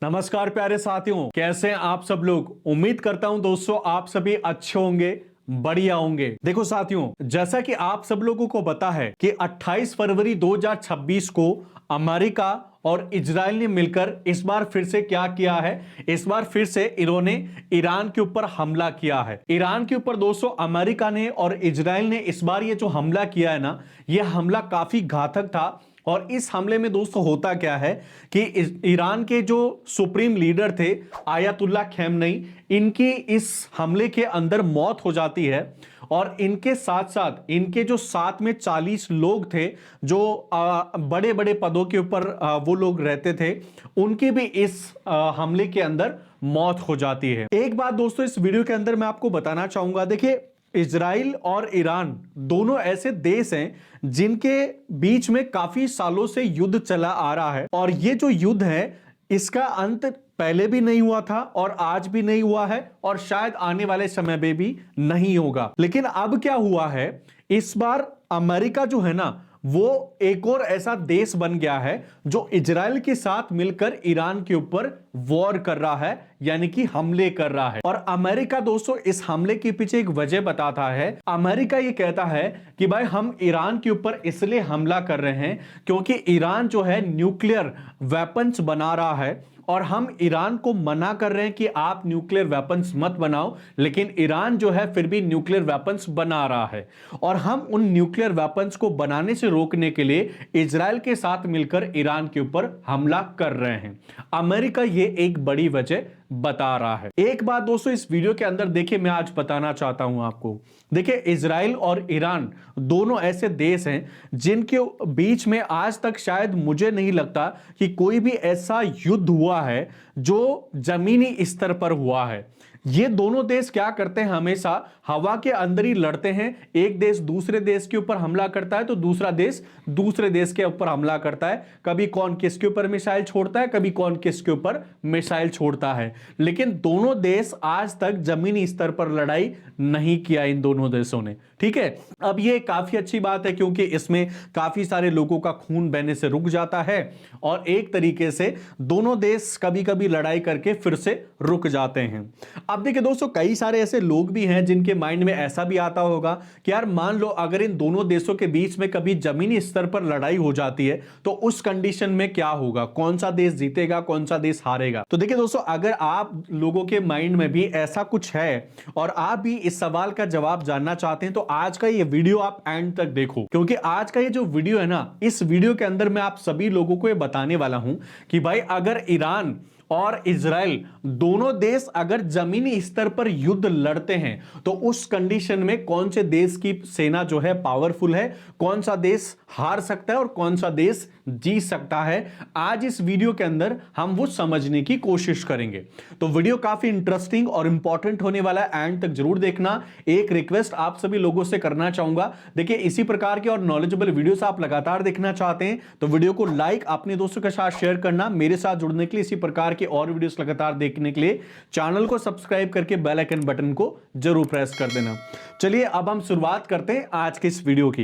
नमस्कार प्यारे साथियों, कैसे हैं आप सब लोग। उम्मीद करता हूं दोस्तों आप सभी अच्छे होंगे, बढ़िया होंगे। देखो साथियों, जैसा कि आप सब लोगों को पता है कि 28 फरवरी 2026 को अमेरिका और इजराइल ने मिलकर इस बार फिर से क्या किया है, इस बार फिर से इन्होंने ईरान के ऊपर हमला किया है। ईरान के ऊपर दोस्तों अमेरिका ने और इजराइल ने इस बार ये जो हमला किया है ना, यह हमला काफी घातक था। और इस हमले में दोस्तों होता क्या है कि ईरान के जो सुप्रीम लीडर थे आयतुल्ला खमेनी, इनकी इस हमले के अंदर मौत हो जाती है। और इनके साथ साथ इनके जो साथ में 40 लोग थे जो बड़े बड़े पदों के ऊपर वो लोग रहते थे, उनकी भी इस हमले के अंदर मौत हो जाती है। एक बात दोस्तों इस वीडियो के अंदर मैं आपको बताना चाहूंगा। देखिए, इजराइल और ईरान दोनों ऐसे देश हैं जिनके बीच में काफी सालों से युद्ध चला आ रहा है। और ये जो युद्ध है इसका अंत पहले भी नहीं हुआ था और आज भी नहीं हुआ है और शायद आने वाले समय में भी नहीं होगा। लेकिन अब क्या हुआ है, इस बार अमेरिका जो है ना, वो एक और ऐसा देश बन गया है जो इजराइल के साथ मिलकर ईरान के ऊपर वॉर कर रहा है, यानी कि हमले कर रहा है। और अमेरिका दोस्तों इस हमले के पीछे एक वजह बताता है। अमेरिका ये कहता है कि भाई हम ईरान के ऊपर इसलिए हमला कर रहे हैं क्योंकि ईरान जो है न्यूक्लियर वेपन्स बना रहा है और हम ईरान को मना कर रहे हैं कि आप न्यूक्लियर वेपन्स मत बनाओ, लेकिन ईरान जो है फिर भी न्यूक्लियर वेपन्स बना रहा है। और हम उन न्यूक्लियर वेपन्स को बनाने से रोकने के लिए इजराइल के साथ मिलकर ईरान के ऊपर हमला कर रहे हैं। अमेरिका ये एक बड़ी वजह बता रहा है। एक बात दोस्तों इस वीडियो के अंदर देखिए, मैं आज बताना चाहता हूं आपको। देखिए, इजराइल और ईरान दोनों ऐसे देश हैं जिनके बीच में आज तक शायद मुझे नहीं लगता कि कोई भी ऐसा युद्ध हुआ है जो जमीनी स्तर पर हुआ है। ये दोनों देश क्या करते हैं, हमेशा हवा के अंदर ही लड़ते हैं। एक देश दूसरे देश के ऊपर हमला करता है तो दूसरा देश दूसरे देश के ऊपर हमला करता है। कभी कौन किसके ऊपर मिसाइल छोड़ता है, कभी कौन किसके ऊपर मिसाइल छोड़ता है। लेकिन दोनों देश आज तक जमीनी स्तर पर लड़ाई नहीं किया इन दोनों देशों ने। ठीक है, अब ये काफी अच्छी बात है क्योंकि इसमें काफी सारे लोगों का खून बहने से रुक जाता है और एक तरीके से दोनों देश कभी कभी लड़ाई करके फिर से रुक जाते हैं। अब देखिए दोस्तों, कई सारे ऐसे लोग भी हैं जिनके माइंड में ऐसा भी आता होगा कि यार मान लो अगर इन दोनों देशों के बीच में कभी जमीनी स्तर पर लड़ाई हो जाती है तो उस कंडीशन में क्या होगा, कौन सा देश जीतेगा, कौन सा देश हारेगा। तो देखिए दोस्तों, अगर आप लोगों के माइंड में भी ऐसा कुछ है और आप भी इस सवाल का जवाब जानना चाहते हैं तो आज का ये वीडियो आप एंड तक देखो, क्योंकि आज का ये जो वीडियो है ना, इस वीडियो के अंदर मैं आप सभी लोगों को ये बताने वाला हूं कि भाई अगर ईरान और इजराइल दोनों देश अगर जमीनी स्तर पर युद्ध लड़ते हैं तो उस कंडीशन में कौन से देश की सेना जो है पावरफुल है, कौन सा देश हार सकता है और कौन सा देश जीत सकता है, आज इस वीडियो के अंदर हम वो समझने की कोशिश करेंगे। तो वीडियो काफी इंटरेस्टिंग और इंपॉर्टेंट होने वाला है, एंड तक जरूर देखना। एक रिक्वेस्ट आप सभी लोगों से करना चाहूंगा, देखिए इसी प्रकार के और नॉलेजेबल वीडियोस आप लगातार देखना चाहते हैं तो वीडियो को लाइक, अपने दोस्तों के साथ शेयर करना। मेरे साथ जुड़ने के लिए, इसी प्रकार के और वीडियोस लगातार देखने के लिए चैनल को सब्सक्राइब करके बेल आइकन बटन को जरूर प्रेस कर देना। चलिए अब हम शुरुआत करते हैं आज के इस वीडियो की।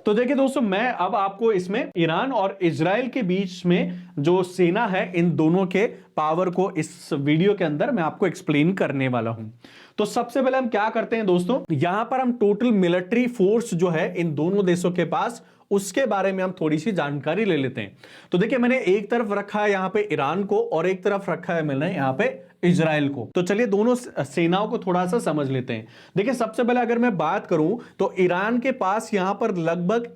तो देखिए दोस्तों, मैं अब आपको इसमें ईरान और इजराइल के बीच में जो सेना है इन दोनों के पावर को इस वीडियो के अंदर मैं आपको एक्सप्लेन करने वाला हूं। तो सबसे पहले हम क्या करते हैं दोस्तों, यहां पर हम टोटल मिलिट्री फोर्स जो है इन दोनों देशों के पास, उसके बारे में हम थोड़ी सी जानकारी ले लेते हैं। तो देखिए, मैंने एक तरफ रखा है यहां पे ईरान को और एक तरफ रखा है मैंने यहां पे इजराइल को। तो चलिए दोनों सेनाओं को थोड़ा सा समझ लेते हैं। देखिए, सबसे पहले अगर मैं बात करूं तो ईरान के पास यहां पर लगभग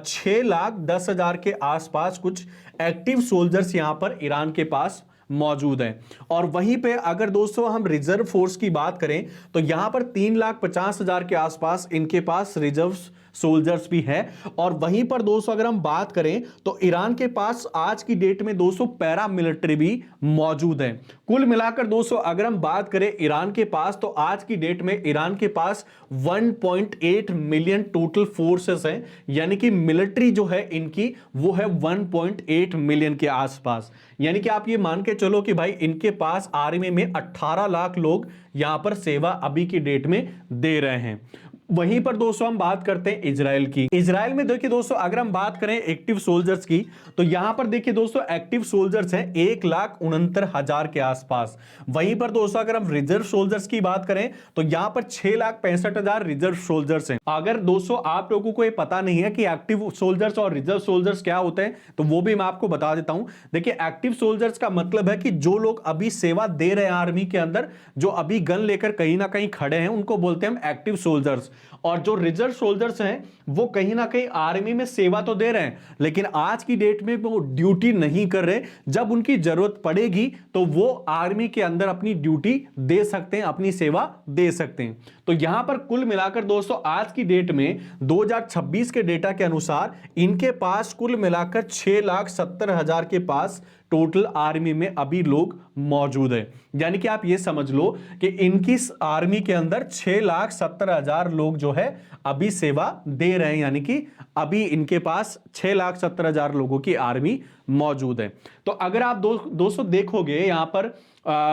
6,10,000 के आसपास कुछ एक्टिव सोल्जर्स यहां पर ईरान के पास मौजूद है। और वहीं पे अगर दोस्तों हम रिजर्व फोर्स की बात करें तो यहां पर 3,50,000 के आसपास इनके पास रिजर्व सोल्जर्स भी है। और वहीं पर दोस्तों अगर हम बात करें तो ईरान के पास आज की डेट में दोस्तों पैरा मिलिट्री भी मौजूद है। कुल मिलाकर दोस्तों अगर हम बात करें ईरान के पास, तो आज की डेट में ईरान के पास 1.8 मिलियन टोटल फोर्सेस हैं, यानी कि मिलिट्री जो है इनकी वो है 1.8 मिलियन के आसपास। यानी कि आप ये मान के चलो कि भाई इनके पास आर्मी में 18 लाख लोग यहां पर सेवा अभी की डेट में दे रहे हैं। वहीं पर दोस्तों हम बात करते हैं इजराइल की। इजराइल में देखिए दोस्तों, अगर हम बात करें एक्टिव सोल्जर्स की, तो यहां पर देखिए दोस्तों एक्टिव सोल्जर्स हैं 1,69,000 के आसपास। वहीं पर दोस्तों अगर हम रिजर्व सोल्जर्स की बात करें तो यहां पर 6,65,000 रिजर्व सोल्जर्स हैं। अगर दोस्तों आप लोगों को ये पता नहीं है कि एक्टिव सोल्जर्स और रिजर्व सोल्जर्स क्या होते हैं, तो वो भी मैं आपको बता देता हूं। देखिए एक्टिव सोल्जर्स का मतलब है कि जो लोग अभी सेवा दे रहे हैं आर्मी के अंदर, जो अभी गन लेकर कहीं ना कहीं खड़े हैं, उनको बोलते हैं हम एक्टिव सोल्जर्स। और जो रिजर्व सोल्जर्स हैं वो कहीं ना कहीं आर्मी में सेवा तो दे रहे हैं, लेकिन आज की डेट में वो ड्यूटी नहीं कर रहे। जब उनकी जरूरत पड़ेगी तो वो आर्मी के अंदर अपनी ड्यूटी दे सकते हैं, अपनी सेवा दे सकते हैं। तो यहां पर कुल मिलाकर दोस्तों आज की डेट में 2026 के डेटा के अनुसार इनके पास कुल मिलाकर 6,70,000 के पास टोटल आर्मी में अभी लोग मौजूद है। यानी कि आप ये समझ लो कि इनकी आर्मी के अंदर 6,70,000 लोग जो है अभी सेवा दे रहे हैं, यानी कि अभी इनके पास 6,70,000 लोगों की आर्मी मौजूद है। तो अगर आप दोस्तों देखोगे यहां पर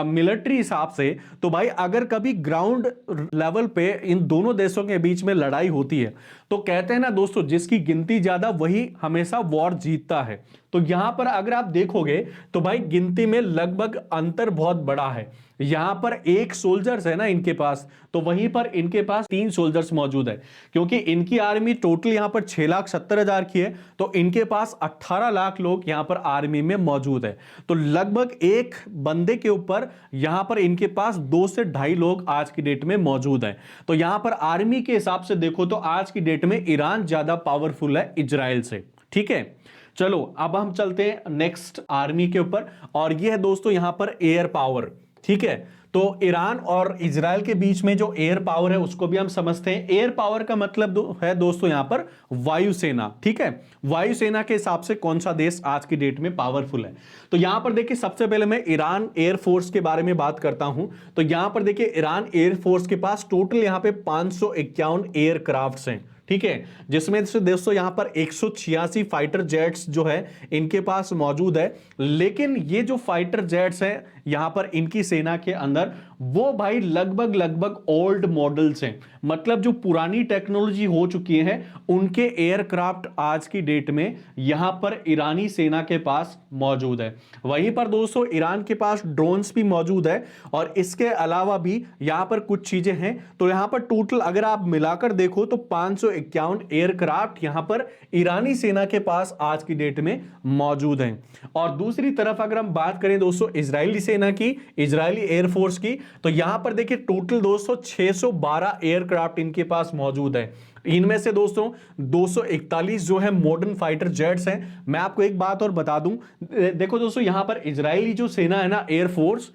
मिलिट्री हिसाब से, तो भाई अगर कभी ग्राउंड लेवल पे इन दोनों देशों के बीच में लड़ाई होती है, तो कहते हैं ना दोस्तों, जिसकी गिनती ज्यादा वही हमेशा वॉर जीतता है। तो यहां पर अगर आप देखोगे तो भाई गिनती में लगभग अंतर बहुत बड़ा है। यहां पर 1 सोल्जर्स है ना इनके पास, तो वहीं पर इनके पास 3 सोल्जर्स मौजूद है। क्योंकि इनकी आर्मी टोटल यहां पर 6,70,000 की है, तो इनके पास 18 लाख लोग यहां पर आर्मी में मौजूद है। तो लगभग एक बंदे के ऊपर यहां पर इनके पास 2 से 2.5 लोग आज की डेट में मौजूद है। तो यहां पर आर्मी के हिसाब से देखो तो आज की डेट में ईरान ज्यादा पावरफुल है इजराइल से। ठीक है, चलो अब हम चलते हैं नेक्स्ट आर्मी के ऊपर, और यह है दोस्तों यहां पर एयर पावर। ठीक है, तो ईरान और इजराइल के बीच में जो एयर पावर है उसको भी हम समझते हैं। एयर पावर का मतलब है दोस्तों यहां पर वायुसेना। ठीक है, वायुसेना के हिसाब से कौन सा देश आज की डेट में पावरफुल है, तो यहां पर देखिए सबसे पहले मैं ईरान एयर फोर्स के बारे में बात करता हूं। तो यहां पर देखिए ईरान एयर फोर्स के पास टोटल यहां पे 551 एयरक्राफ्ट्स हैं। ठीक है, जिसमें से दोस्तों यहां पर 186 फाइटर जेट्स जो है इनके पास मौजूद है। लेकिन ये जो फाइटर जेट्स हैं यहां पर इनकी सेना के अंदर, वो भाई लगभग ओल्ड मॉडल्स हैं। मतलब जो पुरानी टेक्नोलॉजी हो चुकी है उनके एयरक्राफ्ट आज की डेट में यहां पर ईरानी सेना के पास मौजूद है। वहीं पर दोस्तों ईरान के पास ड्रोन्स भी मौजूद है, और इसके अलावा भी यहां पर कुछ चीजें हैं। तो यहां पर टोटल अगर आप मिलाकर देखो तो 551 एयरक्राफ्ट यहां पर ईरानी सेना के पास आज की डेट में मौजूद हैं। और दूसरी तरफ अगर हम बात करें दोस्तों इजरायली सेना की, इजरायली एयरफोर्स की, तो यहां पर देखिए टोटल दोस्तों 612 एयरक्राफ्ट इनके पास मौजूद है। इनमें से दोस्तों 241 जो है मॉडर्न फाइटर जेट्स हैं। मैं आपको एक बात और बता दूं, देखो दोस्तों यहां पर इजरायली जो सेना है ना एयरफोर्स,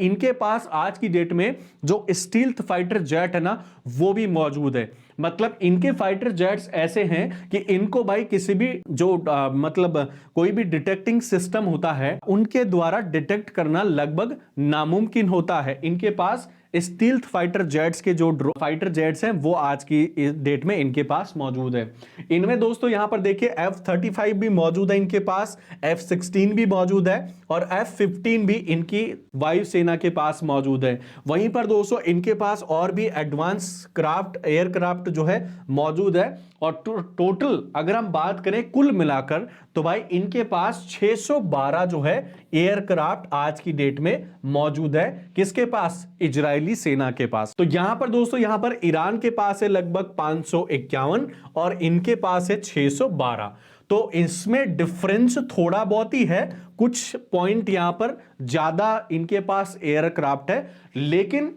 इनके पास आज की डेट में जो स्टील्थ फाइटर जेट है ना वो भी मौजूद है। मतलब इनके फाइटर जेट्स ऐसे हैं कि इनको भाई किसी भी जो मतलब कोई भी डिटेक्टिंग सिस्टम होता है उनके द्वारा डिटेक्ट करना लगभग नामुमकिन होता है। इनके पास स्टील्थ फाइटर जेट्स के जो फाइटर जेट्स हैं वो आज की डेट में इनके पास मौजूद है। इनमें दोस्तों यहां पर देखिए F-35 भी मौजूद है इनके पास, F-16 भी मौजूद है, और F-15 भी इनकी वायुसेना के पास मौजूद है। वहीं पर दोस्तों इनके पास और भी एडवांस क्राफ्ट एयरक्राफ्ट जो है मौजूद है। और टोटल अगर हम बात करें कुल मिलाकर तो भाई इनके पास 612 जो है एयरक्राफ्ट आज की डेट में मौजूद है। किसके पास? इजरायली सेना के पास। तो यहां पर दोस्तों यहां पर ईरान के पास है लगभग 551 और इनके पास है 612। तो इसमें डिफरेंस थोड़ा बहुत ही है, कुछ पॉइंट यहां पर ज्यादा इनके पास एयरक्राफ्ट है, लेकिन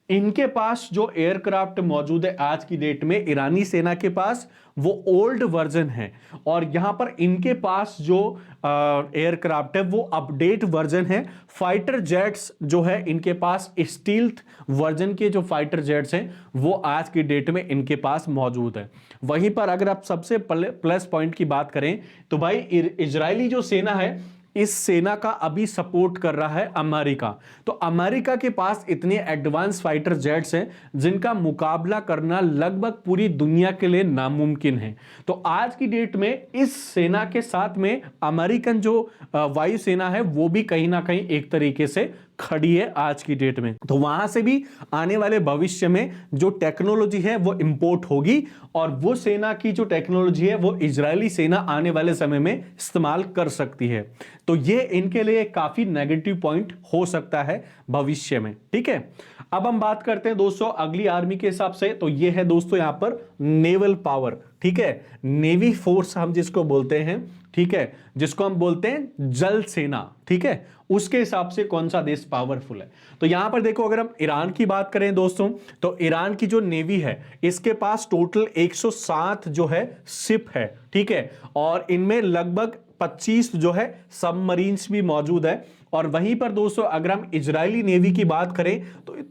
इनके पास जो एयरक्राफ्ट मौजूद है आज की डेट में ईरानी सेना के पास वो ओल्ड वर्जन है, और यहां पर इनके पास जो एयरक्राफ्ट है वो अपडेट वर्जन है। फाइटर जेट्स जो है इनके पास स्टील्थ वर्जन के जो फाइटर जेट्स हैं वो आज की डेट में इनके पास मौजूद है। वहीं पर अगर आप सबसे प्लस पॉइंट की बात करें तो भाई इजरायली जो सेना है इस सेना का अभी सपोर्ट कर रहा है अमेरिका। तो अमेरिका के पास इतने एडवांस फाइटर जेट्स हैं जिनका मुकाबला करना लगभग पूरी दुनिया के लिए नामुमकिन है। तो आज की डेट में इस सेना के साथ में अमेरिकन जो वायुसेना है वो भी कहीं ना कहीं एक तरीके से खड़ी है आज की डेट में। तो वहां से भी आने वाले भविष्य में जो टेक्नोलॉजी है वो इंपोर्ट होगी और वो सेना की जो टेक्नोलॉजी है वो इजरायली सेना आने वाले समय में इस्तेमाल कर सकती है। तो ये इनके लिए काफी नेगेटिव पॉइंट हो सकता है भविष्य में। ठीक है, अब हम बात करते हैं दोस्तों अगली आर्मी के हिसाब से। तो ये है दोस्तों यहां पर नेवल पावर। ठीक है, नेवी फोर्स हम जिसको बोलते हैं, ठीक है, जिसको हम बोलते हैं जल सेना। ठीक है, उसके हिसाब से कौन सा देश पावरफुल है। तो यहां पर देखो, अगर हम ईरान की बात करें दोस्तों, तो ईरान की जो नेवी है इसके पास टोटल 107 जो है शिप है। ठीक है, और इनमें लगभग 25 जो है सबमरीन्स भी मौजूद है। और वहीं पर दोस्तों अगर हम इजरायली नेवी की बात करें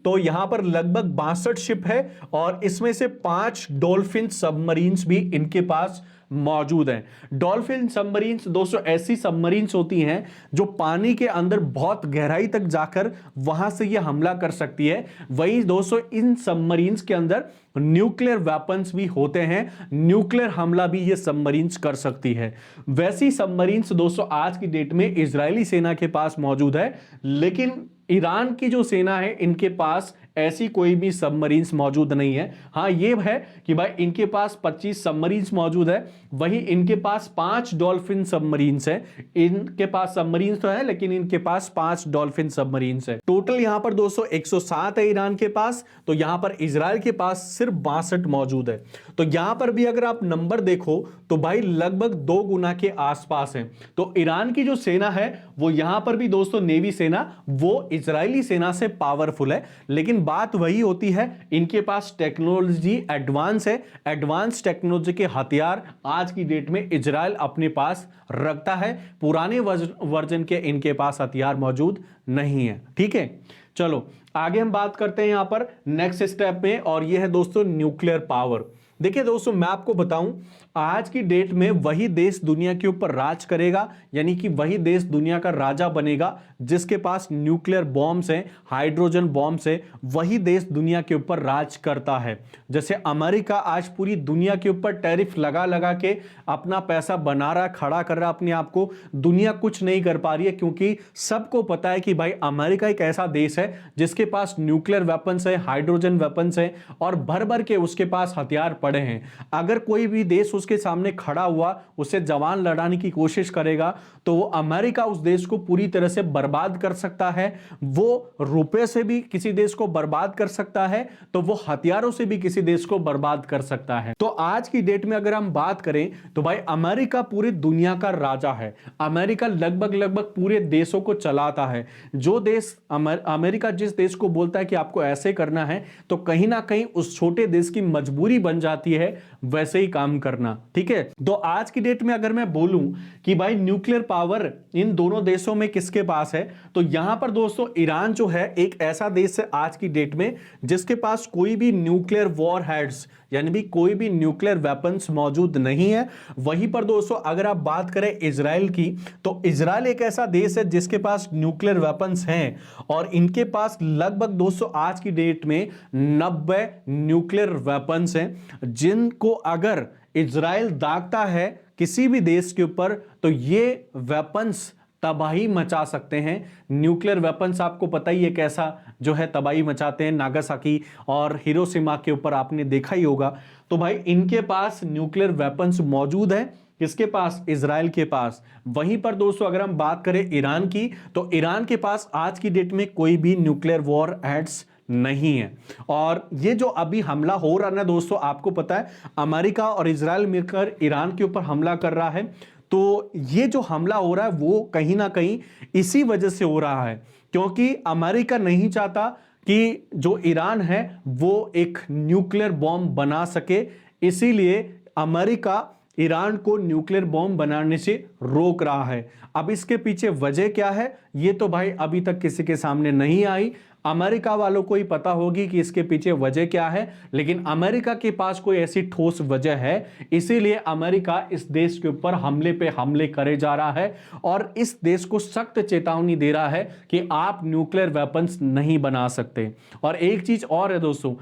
तो यहां पर लगभग 62 शिप है और इसमें से 5 डॉल्फिन सबमरीन्स भी इनके पास मौजूद हैं। डॉल्फिन सबमरीन्स दोस्तों ऐसी सबमरीन्स होती हैं जो पानी के अंदर बहुत गहराई तक जाकर वहां से ये हमला कर सकती है। वहीं दोस्तों इन सबमरीन्स के अंदर न्यूक्लियर वेपन्स भी होते हैं, न्यूक्लियर हमला भी ये सबमरीन्स कर सकती है। वैसी सबमरीन्स दोस्तों आज की डेट में इजरायली सेना के पास मौजूद है, लेकिन ईरान की जो सेना है इनके पास ऐसी कोई भी सबमरीन्स मौजूद नहीं है। हां ये है कि भाई इनके पास 25 सबमरीन्स मौजूद है, वहीं इनके पास 5 डॉल्फिन सबमरीन्स है। इनके पास सबमरीन्स तो है लेकिन इनके पास 5 डॉल्फिन सबमरीन्स है। टोटल यहां पर दोस्तों 107 है ईरान के पास, तो यहां पर इजराइल के पास सिर्फ 62 मौजूद है। तो यहां पर भी अगर आप नंबर देखो तो भाई लगभग 2 गुना के आसपास है। तो ईरान की जो सेना है वो यहां पर भी दोस्तों नेवी सेना वो इजरायली सेना से पावरफुल है, लेकिन बात वही होती है इनके पास टेक्नोलॉजी एडवांस है। एडवांस टेक्नोलॉजी के हथियार आज की डेट में इजराइल अपने पास रखता है, पुराने वर्जन के इनके पास हथियार मौजूद नहीं है। ठीक है, चलो आगे हम बात करते हैं यहां पर नेक्स्ट स्टेप में, और यह है दोस्तों न्यूक्लियर पावर। देखिए दोस्तों मैं आपको बताऊं आज की डेट में वही देश दुनिया के ऊपर राज करेगा, यानी कि वही देश दुनिया का राजा बनेगा जिसके पास न्यूक्लियर बॉम्ब्स हैं, हाइड्रोजन बॉम्ब्स हैं, वही देश दुनिया के ऊपर राज करता है। जैसे अमेरिका आज पूरी दुनिया के ऊपर टैरिफ लगा लगा के अपना पैसा बना रहा, खड़ा कर रहा अपने आप को, दुनिया कुछ नहीं कर पा रही है क्योंकि सबको पता है कि भाई अमेरिका एक ऐसा देश है जिसके पास न्यूक्लियर वेपन्स है, हाइड्रोजन वेपन्स है और भर भर के उसके पास हथियार पड़े हैं। अगर कोई भी देश उसके सामने खड़ा हुआ, उसे जवान लड़ाने की कोशिश करेगा तो वो अमेरिका उस देश को पूरी तरह से बर्बाद कर सकता है। वो रुपए से भी किसी देश को बर्बाद कर सकता है, तो वो हथियारों से भी किसी देश को बर्बाद कर सकता है। तो आज की डेट में अगर हम बात करें तो भाई अमेरिका पूरी दुनिया का राजा है। अमेरिका लगभग पूरे देशों को चलाता है। जो देश अमेरिका जिस देश को बोलता है कि आपको ऐसे करना है, तो कहीं ना कहीं उस छोटे देश की मजबूरी बन जाती है वैसे ही काम करना। ठीक है, तो आज की डेट में अगर मैं बोलूं कि भाई न्यूक्लियर पावर इन दोनों देशों में किसके पास है, तो यहां पर दोस्तों ईरान जो है एक ऐसा देश है आज की डेट में जिसके पास कोई भी न्यूक्लियर वॉर हेड्स यानी भी कोई भी न्यूक्लियर वेपन्स मौजूद नहीं है। वहीं पर दोस्तों अगर आप बात करें इजराइल की, तो इजराइल एक ऐसा देश है जिसके पास न्यूक्लियर वेपन्स हैं और इनके पास लगभग दोस्तों आज की डेट में 90 न्यूक्लियर वेपन्स हैं, जिनको अगर इजराइल दागता है किसी भी देश के ऊपर तो ये वेपन्स तबाही मचा सकते हैं। न्यूक्लियर वेपन्स आपको पता ही है कैसा जो है तबाही मचाते हैं, नागासाकी और हिरोशिमा के ऊपर आपने देखा ही होगा। तो भाई इनके पास न्यूक्लियर वेपन्स मौजूद है, किसके पास? इजराइल के पास। वहीं पर दोस्तों अगर हम बात करें ईरान की, तो ईरान के पास आज की डेट में कोई भी न्यूक्लियर वॉर हेड्स नहीं है। और ये जो अभी हमला हो रहा है दोस्तों, आपको पता है अमेरिका और इजराइल मिलकर ईरान के ऊपर हमला कर रहा है। तो ये जो हमला हो रहा है वो कहीं ना कहीं इसी वजह से हो रहा है क्योंकि अमेरिका नहीं चाहता कि जो ईरान है वो एक न्यूक्लियर बॉम्ब बना सके, इसीलिए अमेरिका ईरान को न्यूक्लियर बॉम्ब बनाने से रोक रहा है। अब इसके पीछे वजह क्या है ये तो भाई अभी तक किसी के सामने नहीं आई। अमेरिका वालों को ही पता होगी कि इसके पीछे वजह क्या है, लेकिन अमेरिका के पास कोई ऐसी ठोस वजह है, इसीलिए अमेरिका इस देश के ऊपर हमले पे हमले करे जा रहा है और इस देश को सख्त चेतावनी दे रहा है कि आप न्यूक्लियर वेपन्स नहीं बना सकते। और एक चीज और है दोस्तों,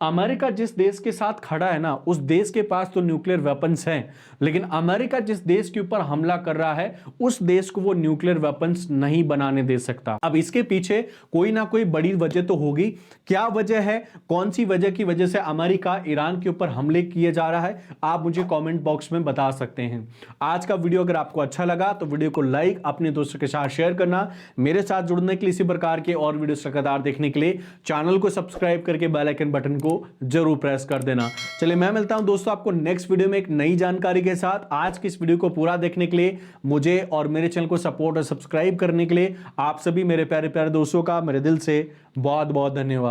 अमेरिका जिस देश के साथ खड़ा है ना, उस देश के पास तो न्यूक्लियर वेपन्स हैं, लेकिन अमेरिका जिस देश के ऊपर हमला कर रहा है उस देश को वो न्यूक्लियर वेपन्स नहीं बनाने दे सकता। अब इसके पीछे कोई ना कोई बड़ी वजह तो होगी। क्या वजह है, कौन सी वजह की वजह से अमेरिका ईरान के ऊपर हमले किए जा रहा है, आप मुझे कमेंट बॉक्स में बता सकते हैं। आज का वीडियो अगर आपको अच्छा लगा तो वीडियो को लाइक, अपने दोस्तों के साथ शेयर करना। मेरे साथ जुड़ने के लिए, इसी प्रकार के और वीडियो लगातार देखने के लिए चैनल को सब्सक्राइब करके बेल आइकन बटन को जरूर प्रेस कर देना। चलिए मैं मिलता हूं दोस्तों आपको नेक्स्ट वीडियो में एक नई जानकारी के साथ। आज की इस वीडियो को पूरा देखने के लिए, मुझे और मेरे चैनल को सपोर्ट और सब्सक्राइब करने के लिए आप सभी मेरे प्यारे प्यारे दोस्तों का मेरे दिल से बहुत बहुत धन्यवाद।